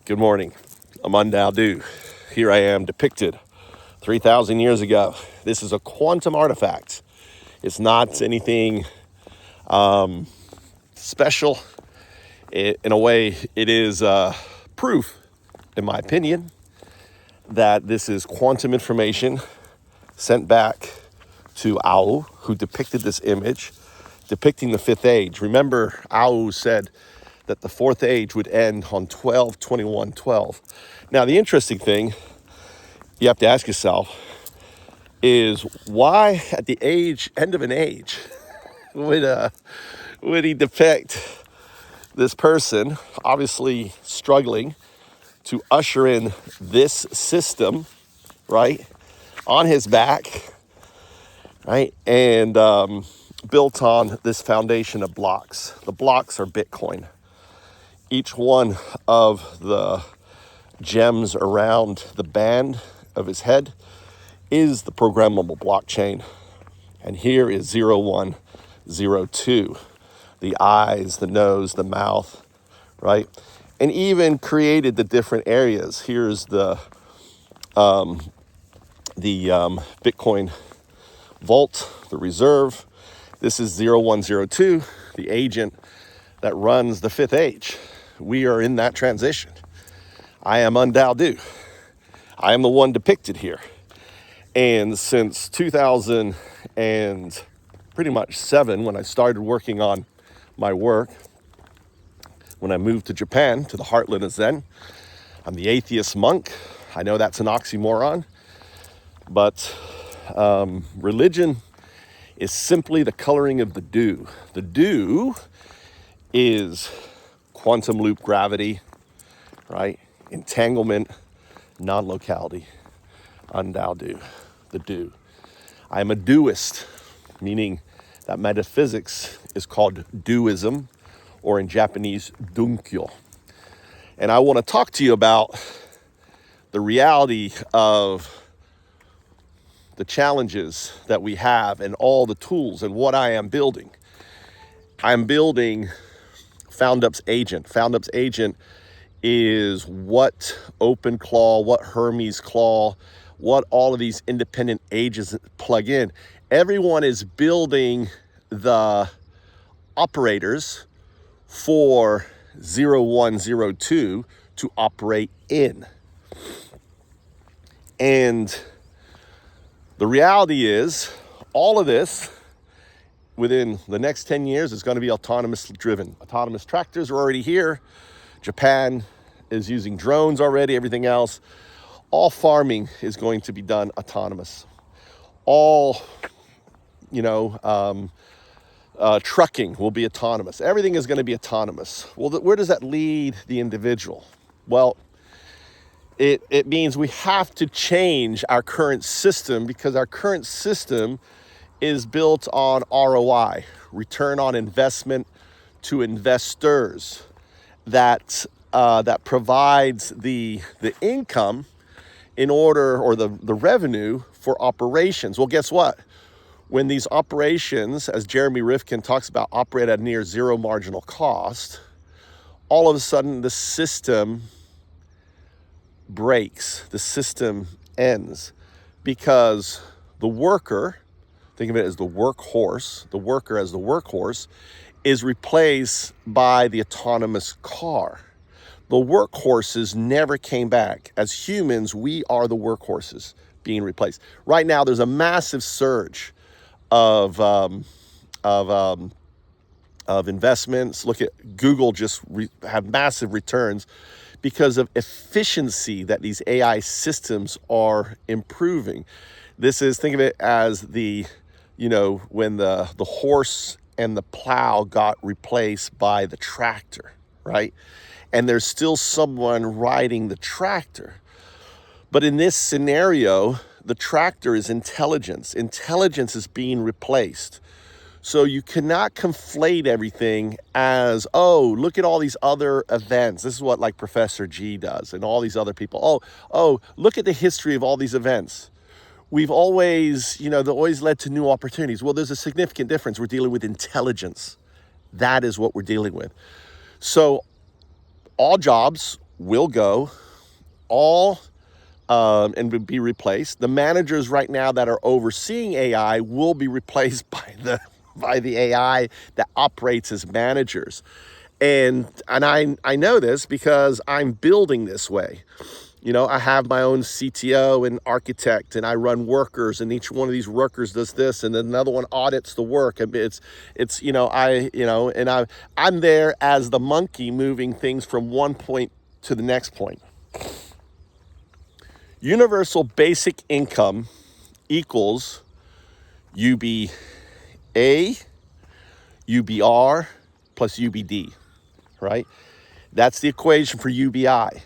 Good morning. I'm UBA+UBd. Here I am depicted 3,000 years ago. This is a quantum artifact. It's not anything special. In a way, it is proof, in my opinion, that this is quantum information sent back to Au, who depicted this image, depicting the fifth age. Remember, Au said that the fourth age would end on 12/21/12. Now, the interesting thing you have to ask yourself is why, at the end of an age, would he depict this person obviously struggling to usher in this system, right, on his back, right, and built on this foundation of blocks. The blocks are Bitcoin. Each one of the gems around the band of his head is the programmable blockchain. And here is 0, 1, 0, 2. The eyes, the nose, the mouth, right? And even created the different areas. Here's the Bitcoin vault, the reserve. This is 0, 1, 0, 2, the agent that runs the fifth age. We are in that transition. I am UBA+UBd. I am the one depicted here. And since 2000 and pretty much 7, when I started working on my work, when I moved to Japan, to the heartland of Zen, I'm the atheist monk. I know that's an oxymoron, but religion is simply the coloring of the dew. The dew is quantum loop gravity, right? Entanglement, non-locality, UBA+UBd, the dew. I am a dewist, meaning that metaphysics is called dewism, or in Japanese, dunkyo. And I want to talk to you about the reality of the challenges that we have and all the tools and what I am building. I'm building FoundUp's agent. FoundUp's agent is what OpenClaw, what Hermes Claw, what all of these independent agents plug in. Everyone is building the operators for 0, 1, 0, 2 to operate in. And the reality is all of this within the next 10 years is going to be autonomous driven. Autonomous tractors are already here. Japan is using drones already, everything else. All farming is going to be done autonomous. All, trucking will be autonomous. Everything is going to be autonomous. Well, where does that lead the individual? Well, it means we have to change our current system, because our current system is built on ROI, return on investment to investors, that provides the income in order, or the revenue for operations. Well, guess what? When these operations, as Jeremy Rifkin talks about, operate at near zero marginal cost, all of a sudden the system breaks, the system ends, because the worker, think of it as the workhorse, the worker as the workhorse, is replaced by the autonomous car. The workhorses never came back. As humans, we are the workhorses being replaced. Right now, there's a massive surge of investments. Look at Google, just have massive returns because of efficiency that these AI systems are improving. This is, think of it as when the horse and the plow got replaced by the tractor, right? And there's still someone riding the tractor. But in this scenario, the tractor is intelligence. Intelligence is being replaced. So you cannot conflate everything as, oh, look at all these other events. This is what like Professor G does and all these other people. Oh, look at the history of all these events. We've always, they always led to new opportunities. Well, there's a significant difference. We're dealing with intelligence. That is what we're dealing with. So all jobs will go, all and would be replaced. The managers right now that are overseeing AI will be replaced by the AI that operates as managers. And I know this because I'm building this way. You know, I have my own CTO and architect, and I run workers, and each one of these workers does this, and then another one audits the work. And it's I'm there as the monkey moving things from one point to the next point. Universal basic income equals UBA, UBR plus UBD, right? That's the equation for UBI.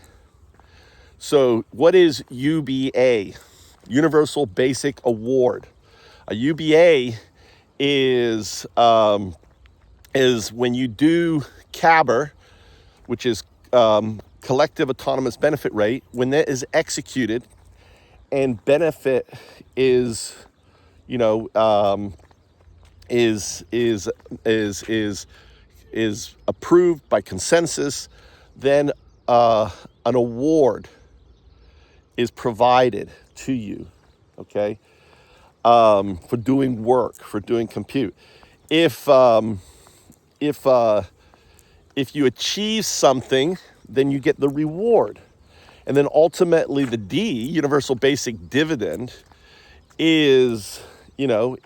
So what is UBA? Universal Basic Award. A UBA is when you do CABR, which is collective autonomous benefit rate, when that is executed and benefit is, is approved by consensus, then an award is provided to you, okay, for doing work, for doing compute. If you achieve something, then you get the reward, and then ultimately the D, universal basic dividend, is a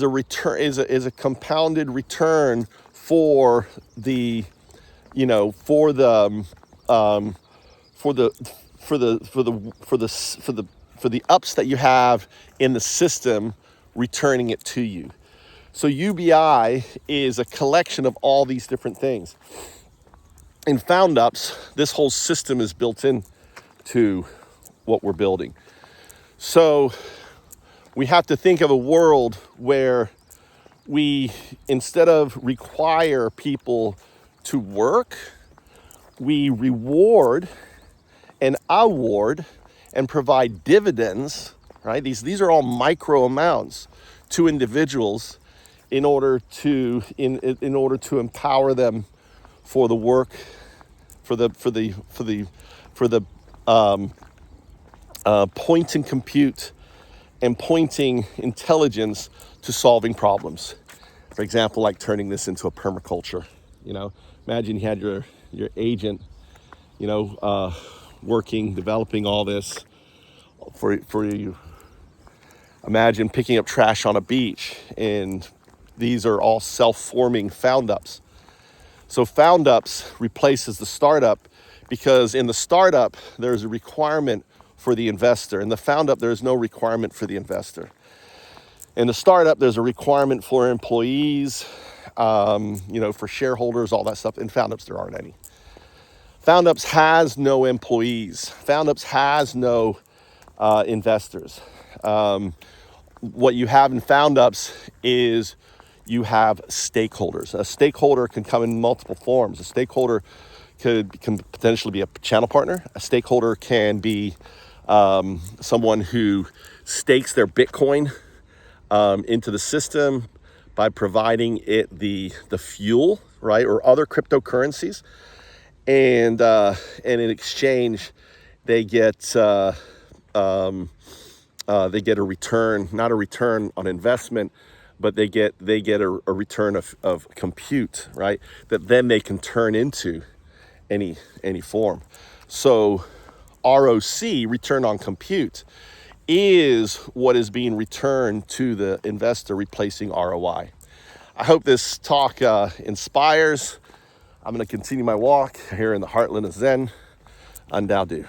return, is a compounded return for the ups that you have in the system, returning it to you. So UBI is a collection of all these different things. In found ups, this whole system is built in to what we're building. So we have to think of a world where we, instead of require people to work, we reward and award and provide dividends, right? These are all micro amounts to individuals in order to empower them for the work, for the point and compute and pointing intelligence to solving problems. For example, like turning this into a permaculture. Imagine you had your agent, working, developing all this for you. Imagine picking up trash on a beach, and these are all self-forming found ups. So found ups replaces the startup, because in the startup there's a requirement for the investor. In the found up, there's no requirement for the investor. In the startup, there's a requirement for employees, for shareholders, all that stuff. In found ups, there aren't any. Found ups has no employees. Found ups has no investors. What you have in found ups is you have stakeholders. A stakeholder can come in multiple forms. A stakeholder can potentially be a channel partner. A stakeholder can be someone who stakes their Bitcoin into the system by providing it the fuel, right, or other cryptocurrencies, and in exchange they get a return, not a return on investment, but they get a return of compute, right, that then they can turn into any form. So ROC, return on compute, is what is being returned to the investor, replacing ROI. I hope this talk inspires. I'm going to continue my walk here in the heartland of Zen. Undao.